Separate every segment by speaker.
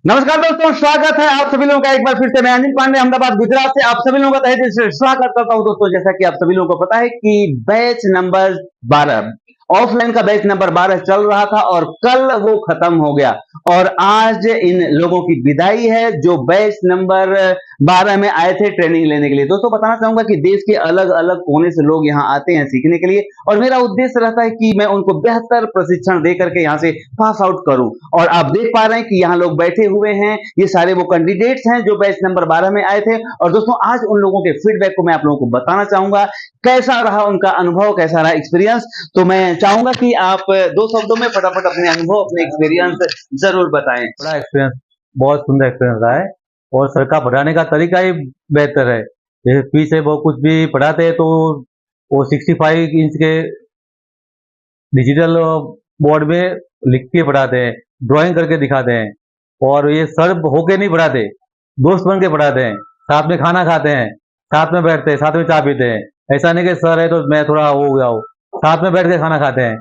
Speaker 1: नमस्कार दोस्तों, स्वागत है आप सभी लोगों का एक बार फिर से। मैं अनिल पांडे अहमदाबाद गुजरात से आप सभी लोगों का तहे दिल से स्वागत करता हूं। दोस्तों, जैसा कि आप सभी लोगों को पता है कि बैच नंबर 12 ऑफलाइन का बैच नंबर 12 चल रहा था और कल वो खत्म हो गया और आज इन लोगों की विदाई है जो बैच नंबर 12 में आए थे ट्रेनिंग लेने के लिए। दोस्तों, बताना चाहूंगा कि देश के अलग अलग कोने से लोग यहाँ आते हैं सीखने के लिए और मेरा उद्देश्य रहता है कि मैं उनको बेहतर प्रशिक्षण दे करके यहाँ से पास आउट करूं। और आप देख पा रहे हैं कि यहाँ लोग बैठे हुए हैं, ये सारे वो कैंडिडेट्स हैं जो बैच नंबर 12 में आए थे। और दोस्तों, आज उन लोगों के फीडबैक को मैं आप लोगों को बताना चाहूंगा, कैसा रहा उनका अनुभव, कैसा रहा एक्सपीरियंस। तो मैं चाहूंगा कि आप दो शब्दों में फटाफट अपने अनुभव, अपने एक्सपीरियंस जरूर बताएं।
Speaker 2: बड़ा एक्सपीरियंस, बहुत सुंदर एक्सपीरियंस रहा है और सर का पढ़ाने का तरीका ही बेहतर है। जैसे पीछे वो कुछ भी पढ़ाते हैं तो वो 65 इंच के डिजिटल बोर्ड में लिख के पढ़ाते हैं, ड्राइंग करके दिखाते हैं। और ये सर होके नहीं पढ़ाते, दोस्त बन के पढ़ाते हैं, साथ में खाना खाते हैं, साथ में बैठते हैं, साथ में चाय पीते हैं। ऐसा नहीं कि सर है तो मैं थोड़ा हो गया हूँ, साथ में बैठ के खाना खाते हैं।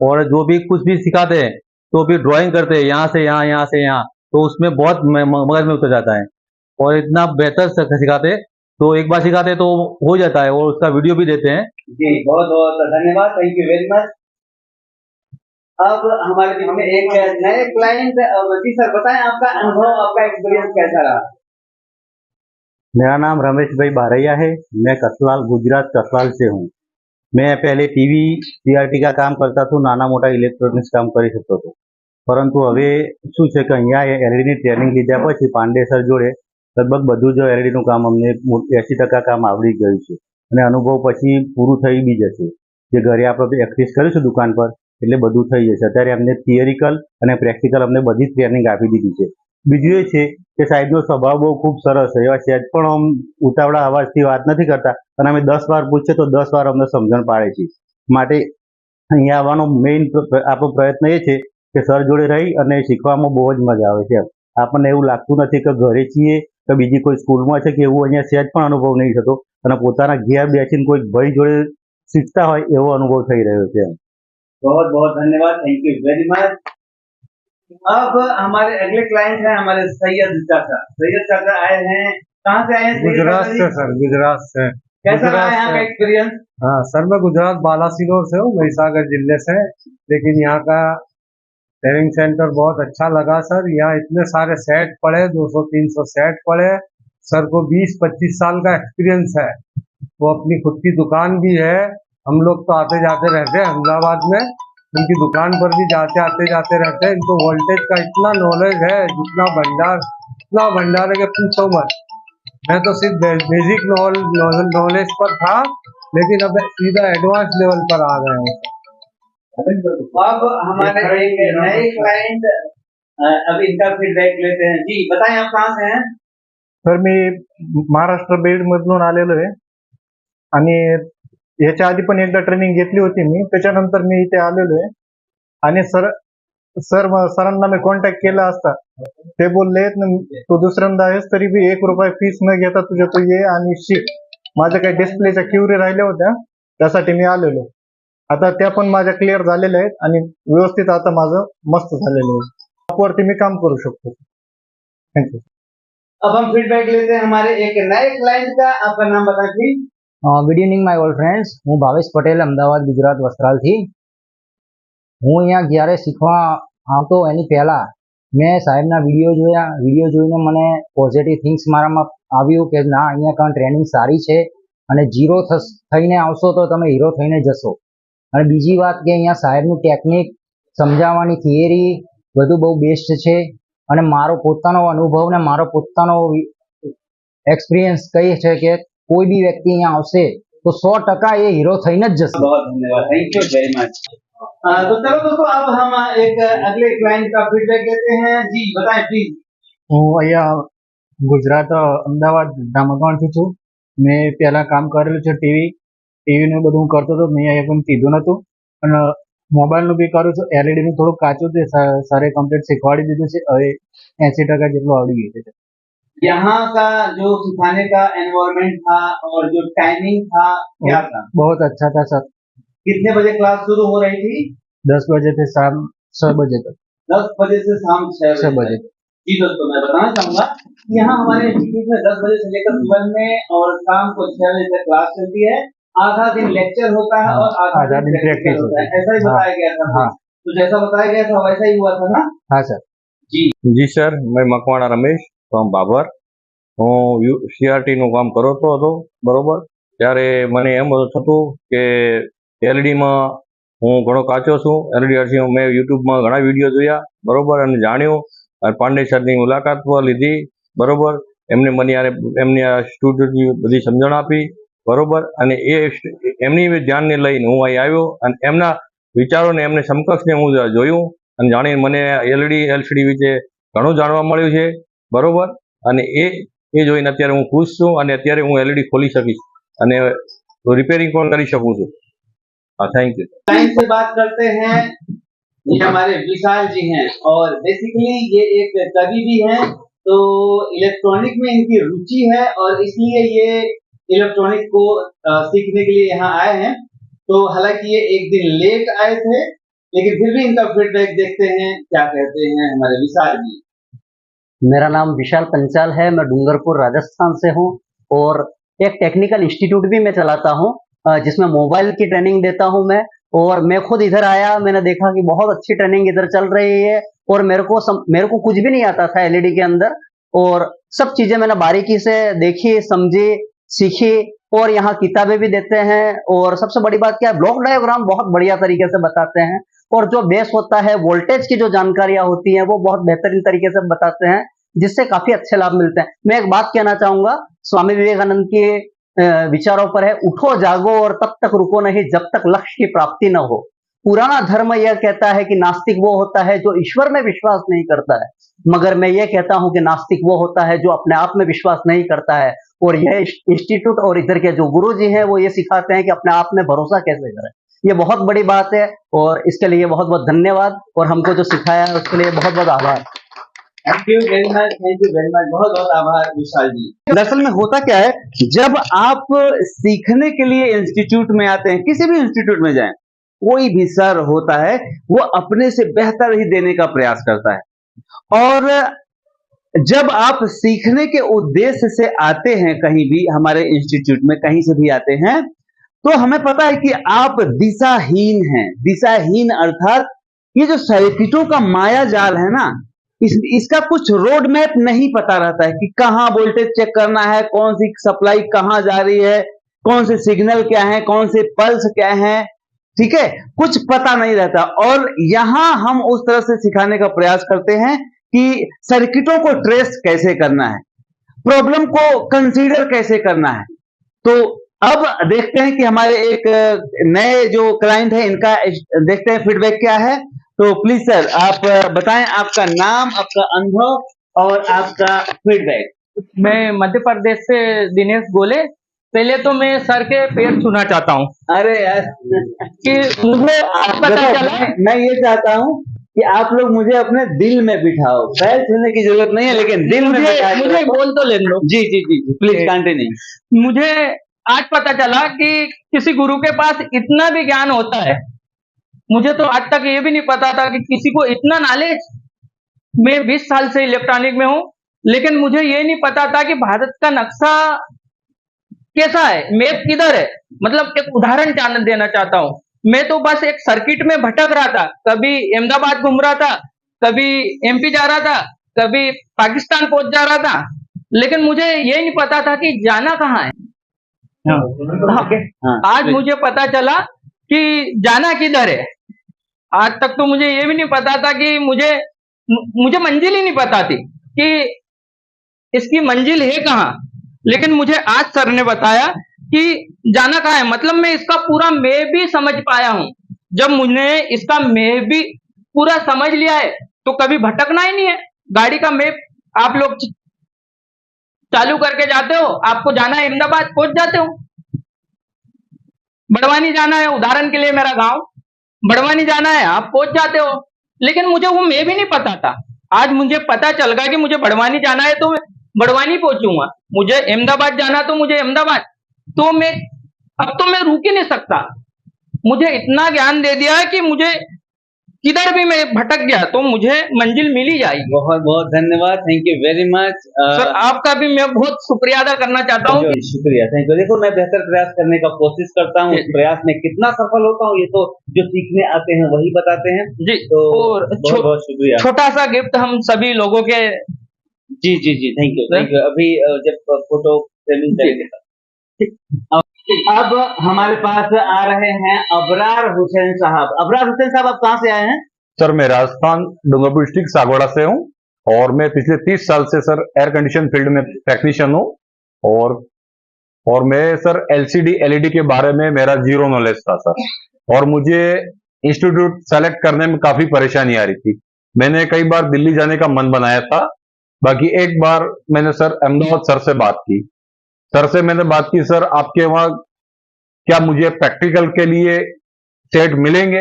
Speaker 2: और जो भी कुछ भी सिखाते हैं तो भी ड्राइंग करते हैं, यहाँ से यहाँ, यहाँ से यहाँ, तो उसमें बहुत मगज में उतर जाता है। और इतना बेहतर सिखाते हैं, तो एक बार सिखाते हैं तो हो जाता है और उसका वीडियो भी देते हैं।
Speaker 1: जी, बहुत बहुत धन्यवाद, थैंक यू वेरी मच। अब हमारे बीच में एक नए क्लाइंट, जी सर बताएं आपका अनुभव, आपका एक्सपीरियंस कैसा रहा।
Speaker 2: मेरा नाम रमेश भाई बारैया है, मैं कसलाल गुजरात कसलाल से हूँ। मैं पहले टीवी सीआरटी का काम करता था, नाना मोटा इलेक्ट्रॉनिक्स काम કરી શકતો હતો, પરંતુ હવે શું છે કે અહીંયા એલઈડીની ટ્રેનિંગ લીધા પછી પાંડે સર જોડે લગભગ બધું જ એલઈડીનું કામ અમને 80% કામ આવડી ગયું છે અને અનુભવ પછી પૂરું થઈ બી જશે। જે ઘરે આપણે પ્રેક્ટિસ કરીશું દુકાન પર એટલે બધું થઈ જશે। અત્યારે અમને થિયરિકલ અને પ્રેક્ટિકલ અમને બધી જ ટ્રેનિંગ આપી દીધી છે। બીજું એ છે કે સાહેબનો સ્વભાવ બહુ ખૂબ સરસ છે, એવા સહેજ પણ આમ ઉતાવળા અવાજથી વાત નથી કરતા અને અમે 10 વાર પૂછીએ તો 10 વાર અમને સમજણ પાડે છે। માટે અહીંયા આવવાનો મેઇન આપણો પ્રયત્ન એ છે કે સર જોડે રહી અને શીખવામાં બહુ જ મજા આવે છે। આપણને એવું લાગતું નથી કે ઘરે છીએ કે બીજી કોઈ સ્કૂલમાં છે કે એવું અહીંયા સહેજ પણ અનુભવ નહીં થતો અને પોતાના ઘેર બેસીને કોઈ ભાઈ જોડે શીખતા હોય એવો અનુભવ થઈ રહ્યો છે।
Speaker 1: बहुत बहुत धन्यवाद, थैंक यू वेरी मच। अब हमारे अगले क्लाइंट हैं हमारे सैयद चाचा। सैयद चाचा आए हैं, कहाँ से आए हैं?
Speaker 2: गुजरात से सर, गुजरात से।
Speaker 1: कैसा रहा यहाँ का एक्सपीरियंस?
Speaker 2: हाँ सर, मैं गुजरात बालासिनोर से हूँ, महिसागर जिले से। लेकिन यहाँ का ट्रेनिंग सेंटर बहुत अच्छा लगा सर। यहाँ इतने सारे सेट पड़े, 200-300 सेट पड़े। सर को 20-25 साल का एक्सपीरियंस है, वो अपनी खुद की दुकान भी है। हम लोग तो आते जाते रहते हैं अहमदाबाद में, उनकी दुकान पर भी आते जाते रहते हैं। इनको वोल्टेज का इतना नॉलेज है, इतना भंडार है कि पूछो मत। मैं तो सिर्फ बेसिक नॉलेज पर था, लेकिन अब सीधा एडवांस लेवल पर आ गए हैं।
Speaker 1: अब हमारे एक नए क्लाइंट, अब इनका फीडबैक लेते हैं। जी बताएं, आप कहाँ से हैं?
Speaker 2: सर मी महाराष्ट्र बीड मधून आलेलो आहे आणि याच्या आधी पण एकदा ट्रेनिंग घेतली होती मी, त्याच्यानंतर मी इथे आलेलो आहे। आणि सरांना मी कॉन्टॅक्ट केला असता, ते बोलले तू दुसऱ्यांदा आहेस तरी बी 1 रुपया फीस न घेता तुझ्या तू ये आणि शिक। माझ्या काही डिस्प्लेच्या क्युरी राहिल्या होत्या, त्यासाठी मी आलेलो। आता त्या पण माझ्या क्लिअर झालेल्या आहेत आणि व्यवस्थित आता माझं मस्त झालेलं आहे, वरती मी काम करू शकतो। थँक्यू।
Speaker 1: अब हम फीडबैक लेते हैं हमारे एक नए क्लाइंट का। आपका नाम बताएं please.
Speaker 3: Good evening my old friends, हूँ भावेश पटेल, अमदावाद गुजरात वस्त्राल थी। हूँ अँ જ્યારે શીખવા આવતો એની પહેલા મેં સાહેબના વિડીયો જોઈને મને પોઝિટિવ થિંગ્સ મારામાં આવ્યું કે ના, અહીંયા કાં ટ્રેનિંગ સારી છે અને ઝીરો થઈને આવશો તો તમે હીરો થઈને જશો। અને બીજી વાત કે અહીંયા સાહેબનું ટેકનિક સમજાવવાની થિયરી બધું બહુ બેસ્ટ છે અને મારો પોતાનો અનુભવ ને મારો પોતાનો એક્સપિરિયન્સ કહે છે કે કોઈ બી વ્યક્તિ અહીંયા આવશે તો 100% એ હીરો થઈને જ જશે।
Speaker 1: बहुत धन्यवाद, थैंक यू वेरी मच। तो चलो दोस्तों, अब हम एक अगले क्लाइंट का फीडबैक लेते हैं। जी बताएं प्लीज।
Speaker 2: હું અહીંયા ગુજરાત અમદાવાદ દામોદરથી છું। મેં પહેલા કામ કરેલું છે ટીવીનું બધું હું કરતો હતો, મેં અહીંયા પણ કીધું નહોતું અને મોબાઈલનું બી કરું છું। એલઈડીનું થોડું કાચું છે, સરે કમ્પ્લીટ શીખવાડી દીધું છે, હવે 80% જેટલું આવડી ગયું છે।
Speaker 1: यहाँ का जो सिखाने का एनवायरनमेंट था और जो टाइमिंग था, क्या था?
Speaker 2: बहुत अच्छा था सर।
Speaker 1: कितने बजे क्लास शुरू हो रही थी?
Speaker 2: 10 बजे से शाम 6 बजे तक।
Speaker 1: 10 बजे से शाम 6 बजे तक। जी दोस्तों, मैं बताना चाहूंगा कि यहाँ हमारे इंस्टीट्यूट में 10 बजे से लेकर सुबह में और शाम को 6 बजे तक क्लास चलती है। आधा दिन लेक्चर होता है और आधा दिन प्रैक्टिकल होता है, ऐसा ही बताया गया था।
Speaker 3: हाँ
Speaker 1: तो जैसा बताया गया था वैसा ही हुआ था ना?
Speaker 3: हाँ सर।
Speaker 4: જી સર, मैं મકવાણા રમેશ ફ્રોમ બાબર. હું CRT નું કામ કરતો હતો, બરોબર. ત્યારે મને એમ થતું કે એલઈડીમાં હું ઘણો કાચો છું. એલઈડી મેં યુટ્યુબમાં ઘણા વિડીયો જોયા, બરોબર, અને જાણ્યું. અને પાંડે સરની મુલાકાત પણ લીધી, બરોબર. એમને મને એમની આ સ્ટુડિયોની બધી સમજણ આપી, બરોબર. અને એમની ધ્યાનને લઈને હું અહીં આવ્યો અને એમના વિચારોને એમને સમકક્ષને હું જોયું અને જાણીને મને એલઈડી એલસીડી વિશે ઘણું જાણવા મળ્યું છે, બરોબર. અને એ જોઈને અત્યારે હું ખુશ છું અને અત્યારે હું એલઈડી ખોલી શકીશ અને रिपेयरिंग પણ કરી શકું છું. हाँ, थैंक यू.
Speaker 1: लाइन से बात करते हैं, ये हमारे विशाल जी हैं और बेसिकली ये एक कवि भी हैं, तो इलेक्ट्रॉनिक में इनकी रुचि है और इसलिए ये इलेक्ट्रॉनिक को सीखने के लिए यहाँ आए हैं। तो हालांकि ये एक दिन लेट आए थे, लेकिन फिर भी इनका फीडबैक देखते हैं क्या कहते हैं हमारे विशाल जी।
Speaker 5: मेरा नाम विशाल पंचाल है, मैं डूंगरपुर राजस्थान से हूँ और एक टेक्निकल इंस्टीट्यूट भी मैं चलाता हूँ जिसमें मोबाइल की ट्रेनिंग देता हूँ मैं। और मैं खुद इधर आया, मैंने देखा कि बहुत अच्छी ट्रेनिंग इधर चल रही है और मेरे को कुछ भी नहीं आता था एलईडी के अंदर, और सब चीजें मैंने बारीकी से देखी, समझी, सीखी। और यहाँ किताबें भी देते हैं और सबसे बड़ी बात क्या है, ब्लॉक डायग्राम बहुत बढ़िया तरीके से बताते हैं और जो बेस होता है, वोल्टेज की जो जानकारियां होती हैं वो बहुत बेहतरीन तरीके से बताते हैं, जिससे काफी अच्छे लाभ मिलते हैं। मैं एक बात कहना चाहूंगा, स्वामी विवेकानंद के विचारों पर है, उठो जागो और तब तक रुको नहीं जब तक लक्ष्य की प्राप्ति न हो। पुराना धर्म यह कहता है कि नास्तिक वो होता है जो ईश्वर में विश्वास नहीं करता है, मगर मैं ये कहता हूं कि नास्तिक वो होता है जो अपने आप में विश्वास नहीं करता है। और यह इंस्टीट्यूट और इधर के जो गुरु जी हैं वो ये सिखाते हैं कि अपने आप में भरोसा कैसे करें। ये बहुत बड़ी बात है और इसके लिए बहुत बहुत धन्यवाद, और हमको जो सिखाया है उसके लिए बहुत बहुत आभार।
Speaker 1: थैंक यू वेरी मच, बहुत बहुत आभार विशाल जी। दरअसल में होता क्या है, जब आप सीखने के लिए इंस्टीट्यूट में आते हैं, किसी भी इंस्टीट्यूट में जाएं, कोई भी सर होता है वो अपने से बेहतर ही देने का प्रयास करता है। और जब आप सीखने के उद्देश्य से आते हैं, कहीं भी हमारे इंस्टीट्यूट में कहीं से भी आते हैं, तो हमें पता है कि आप दिशाहीन हैं। दिशाहीन अर्थात ये जो सर्किटों का माया जाल है ना, इसका कुछ रोड मैप नहीं पता रहता है कि कहाँ वोल्टेज चेक करना है, कौन सी सप्लाई कहाँ जा रही है, कौन से सिग्नल क्या है, कौन से पल्स क्या है, ठीक है, कुछ पता नहीं रहता। और यहां हम उस तरह से सिखाने का प्रयास करते हैं कि सर्किटों को ट्रेस कैसे करना है, प्रॉब्लम को कंसीडर कैसे करना है। तो अब देखते हैं कि हमारे एक नए जो क्लाइंट है इनका देखते हैं फीडबैक क्या है। तो प्लीज सर आप बताएं आपका नाम, आपका अनुभव और आपका फीडबैक।
Speaker 6: मैं मध्य प्रदेश से दिनेश गोले। पहले तो मैं सर के पैर छूना चाहता हूँ।
Speaker 1: अरे यार
Speaker 6: कि मुझे पता चला,
Speaker 1: मैं ये चाहता हूँ कि आप लोग मुझे अपने दिल में बिठाओ, पैर छूने की जरूरत नहीं है, लेकिन दिल में बिठाओ।
Speaker 6: मुझे बोल तो ले लो।
Speaker 1: जी जी जी प्लीज कंटिन्यू।
Speaker 6: मुझे आज पता चला कि किसी गुरु के पास इतना भी ज्ञान होता है। मुझे तो आज तक ये भी नहीं पता था कि किसी को इतना नॉलेज। मैं 20 साल से इलेक्ट्रॉनिक में हूँ, लेकिन मुझे ये नहीं पता था कि भारत का नक्शा कैसा है, मैप किधर है। मतलब एक उदाहरण देना चाहता हूँ। मैं तो बस एक सर्किट में भटक रहा था, कभी अहमदाबाद घूम रहा था, कभी एमपी जा रहा था, कभी पाकिस्तान पहुंच जा रहा था, लेकिन मुझे ये नहीं पता था कि जाना कहाँ है। आज मुझे पता चला कि जाना किधर है। आज तक तो मुझे ये भी नहीं पता था कि मुझे मंजिल ही नहीं पता थी कि इसकी मंजिल है कहाँ। लेकिन मुझे आज सर ने बताया कि जाना कहाँ है। मतलब मैं इसका पूरा मैप भी समझ पाया हूँ। जब मुझे इसका मैप भी पूरा समझ लिया है तो कभी भटकना ही नहीं है। गाड़ी का मैप आप लोग चालू करके जाते हो, आपको जाना है अहमदाबाद, पहुंच जाते हो। बड़वानी जाना है, उदाहरण के लिए मेरा गांव बड़वानी जाना है, आप पहुंच जाते हो। लेकिन मुझे वो मैं भी नहीं पता था। आज मुझे पता चल गया कि मुझे बड़वानी जाना है तो मैं बड़वानी पहुंचूंगा, मुझे अहमदाबाद जाना तो मुझे अहमदाबाद। तो अब तो मैं रुक ही नहीं सकता। मुझे इतना ज्ञान दे दिया कि मुझे किधर भी मैं भटक गया तो मुझे मंजिल मिल ही जाएगी।
Speaker 1: बहुत बहुत धन्यवाद, thank you very much.
Speaker 6: Sir आपका भी मैं बहुत शुक्रिया अदा करना चाहता हूँ।
Speaker 1: शुक्रिया, थैंक यू। देखो, मैं बेहतर प्रयास करने का कोशिश करता हूँ, उस प्रयास में कितना सफल होता हूँ ये तो जो सीखने आते हैं वही बताते हैं।
Speaker 6: जी,
Speaker 1: तो
Speaker 6: और
Speaker 1: बहुत बहुत शुक्रिया।
Speaker 6: छोटा सा गिफ्ट हम सभी लोगों के।
Speaker 1: जी जी जी, थैंक यू थैंक यू। अभी जब फोटो फ्रेमिंग करेंगे अब हमारे पास आ रहे हैं अबरार हुसैन साहब। अबरार हुसैन साहब, आप कहाँ से आए हैं?
Speaker 4: सर मैं राजस्थान डूंगरपुर डिस्ट्रिक्ट सागवाड़ा से हूँ और मैं पिछले 30 साल से सर एयर कंडीशन फील्ड में टेक्नीशियन हूँ। और मैं सर एलसीडी एलईडी के बारे में मेरा जीरो नॉलेज था सर, और मुझे इंस्टीट्यूट सेलेक्ट करने में काफी परेशानी आ रही थी। मैंने कई बार दिल्ली जाने का मन बनाया था, बाकी एक बार मैंने सर अहमदाबाद सर से बात की। सर से मैंने बात की, सर आपके वहाँ क्या मुझे प्रैक्टिकल के लिए सेट मिलेंगे?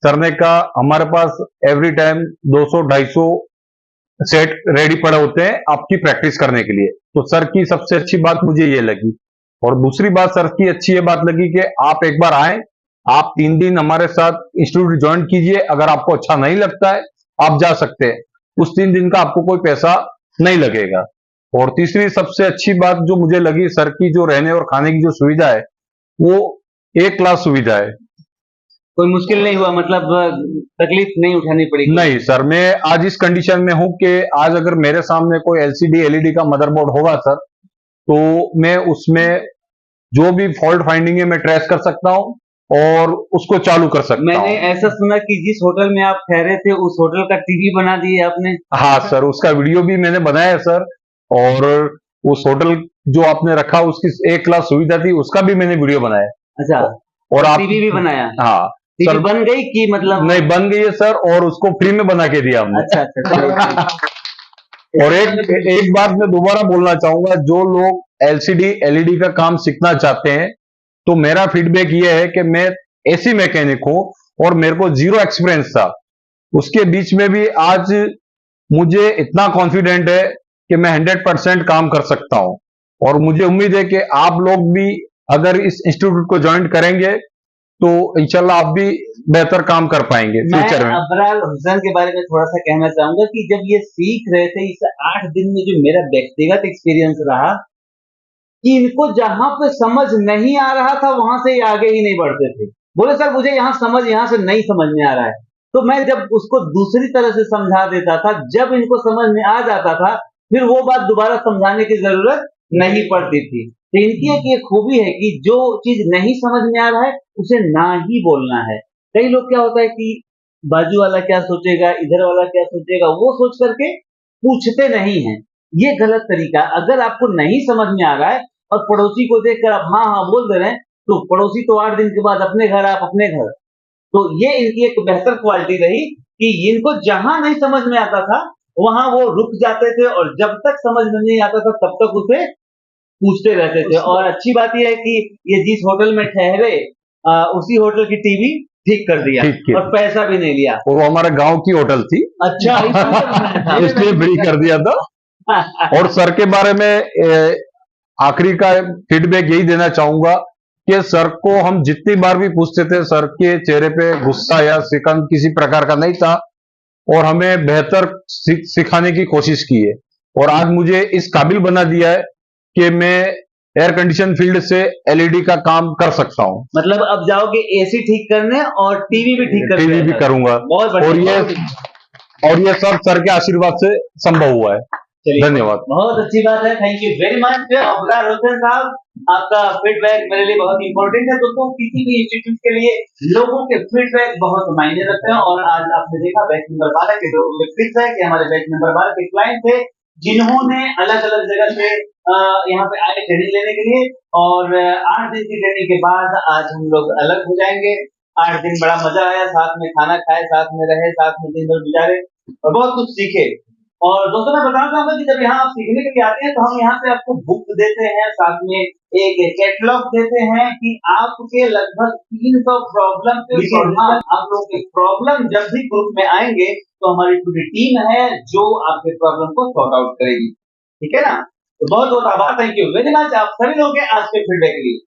Speaker 4: सर ने कहा हमारे पास एवरी टाइम 200-250 सेट रेडी पड़े होते हैं आपकी प्रैक्टिस करने के लिए। तो सर की सबसे अच्छी बात मुझे ये लगी, और दूसरी बात सर की अच्छी ये बात लगी कि आप एक बार आए, आप 3 दिन हमारे साथ इंस्टीट्यूट ज्वाइन कीजिए, अगर आपको अच्छा नहीं लगता है आप जा सकते हैं, उस 3 दिन का आपको कोई पैसा नहीं लगेगा। और तीसरी सबसे अच्छी बात जो मुझे लगी, सर की जो रहने और खाने की जो सुविधा है वो एक क्लास सुविधा है।
Speaker 1: कोई मुश्किल नहीं हुआ, मतलब तकलीफ नहीं उठानी पड़ी?
Speaker 4: नहीं सर, मैं आज इस कंडीशन में हूं कि आज अगर मेरे सामने कोई एलसीडी एलईडी का मदरबोर्ड होगा सर, तो मैं उसमें जो भी फॉल्ट फाइंडिंग है मैं ट्रेस कर सकता हूं और उसको चालू कर सकता हूं।
Speaker 1: मैंने ऐसा सुना कि जिस होटल में आप ठहरे थे उस होटल का टीवी बना दिया आपने?
Speaker 4: हाँ सर, उसका वीडियो भी मैंने बनाया है सर, और उस होटल जो आपने रखा उसकी एक क्लास सुविधा थी उसका भी मैंने वीडियो बनाया।
Speaker 1: अच्छा,
Speaker 4: और आप
Speaker 1: टीवी भी बनाया?
Speaker 4: हाँ
Speaker 1: टीवी
Speaker 4: सर,
Speaker 1: बन गई कि मतलब?
Speaker 4: नहीं बन गई है सर, और उसको फ्री में बना के दिया हमने।
Speaker 1: अच्छा अच्छा।
Speaker 4: और एक बात मैं दोबारा बोलना चाहूंगा, जो लोग एलसीडी एलईडी का काम सीखना चाहते हैं तो मेरा फीडबैक ये है कि मैं एसी मैकेनिक हूं और मेरे को जीरो एक्सपीरियंस था, उसके बीच में भी आज मुझे इतना कॉन्फिडेंट है कि मैं 100% काम कर सकता हूं। और मुझे उम्मीद है कि आप लोग भी अगर इस इंस्टीट्यूट को ज्वाइन करेंगे तो इंशाल्लाह आप भी बेहतर काम कर पाएंगे फ्यूचर में।
Speaker 1: मैं अबरार हुसैन के बारे में थोड़ा सा कहना चाहूंगा कि जब ये सीख रहे थे इस 8 दिन में जो मेरा व्यक्तिगत एक्सपीरियंस रहा कि इनको जहां पे समझ नहीं आ रहा था वहां से ये आगे ही नहीं बढ़ते थे। बोले सर मुझे यहाँ से नहीं समझ में आ रहा है, तो मैं जब उसको दूसरी तरह से समझा देता था, जब इनको समझ में आ जाता था फिर वो बात दोबारा समझाने की जरूरत नहीं पड़ती थी। तो इनकी एक ये खूबी है कि जो चीज नहीं समझ में आ रहा है उसे ना ही बोलना है। कई लोग क्या होता है कि बाजू वाला क्या सोचेगा, इधर वाला क्या सोचेगा, वो सोच करके पूछते नहीं हैं। ये गलत तरीका। अगर आपको नहीं समझ में आ रहा है और पड़ोसी को देखकर आप हाँ हाँ बोल दे रहे हैं, तो पड़ोसी तो 8 दिन के बाद अपने घर, आप अपने घर। तो ये इनकी एक बेहतर क्वालिटी रही कि इनको जहां नहीं समझ में आता था वहां वो रुक जाते थे, और जब तक समझ में नहीं आता था तब तक उसे पूछते रहते थे। और अच्छी बात यह है कि ये जिस होटल में ठहरे उसी होटल की टीवी ठीक कर दिया और पैसा भी नहीं लिया।
Speaker 4: वो हमारे गांव की होटल थी।
Speaker 1: अच्छा,
Speaker 4: इसलिए फ्री कर दिया था। और सर के बारे में आखिरी का फीडबैक यही देना चाहूंगा कि सर को हम जितनी बार भी पूछते थे, सर के चेहरे पे गुस्सा या शिकन किसी प्रकार का नहीं था, और हमें बेहतर सिखाने की कोशिश की है। और आज मुझे इस काबिल बना दिया है कि मैं एयर कंडीशन फील्ड से एलईडी का काम कर सकता हूं।
Speaker 1: मतलब अब जाओगे एसी ठीक करने और टीवी भी ठीक करने?
Speaker 4: टीवी भी करूंगा।
Speaker 1: बहुत बढ़िया।
Speaker 4: और ये सब सर के आशीर्वाद से संभव हुआ है। धन्यवाद।
Speaker 1: बहुत अच्छी बात है, thank you very much Abrar Hussain साहब। आपका फीडबैक मेरे लिए बहुत इंपॉर्टेंट है। दोस्तों, किसी भी इंस्टीट्यूट के लिए लोगों के फीडबैक बहुत मायने रखते हैं, और आज आपने देखा बैच नंबर 12 के जो फीडबैक है, हमारे बैच नंबर 12 के क्लाइंट थे जिन्होंने अलग अलग जगह से यहाँ पे आए ट्रेनिंग लेने के लिए, और 8 दिन की ट्रेनिंग के बाद आज हम लोग अलग हो जाएंगे। 8 दिन बड़ा मजा आया, साथ में खाना खाए, साथ में रहे, साथ में दिन भर गुजारे और बहुत कुछ सीखे। और दोस्तों, मैं बताना चाहूंगा कि जब यहाँ आप सीखने के लिए आते हैं तो हम यहाँ पे आपको बुक देते हैं, साथ में एक कैटलॉग देते हैं कि आपके लगभग 300 प्रॉब्लम के सॉल्यूशन, आप लोगों के प्रॉब्लम जब भी ग्रुप में आएंगे तो हमारी पूरी टीम है जो आपके प्रॉब्लम को सॉर्ट आउट करेगी। ठीक है ना? तो बहुत बहुत आभार, थैंक यू वेरी मच आप सभी लोगों के आज के फीडबैक के लिए।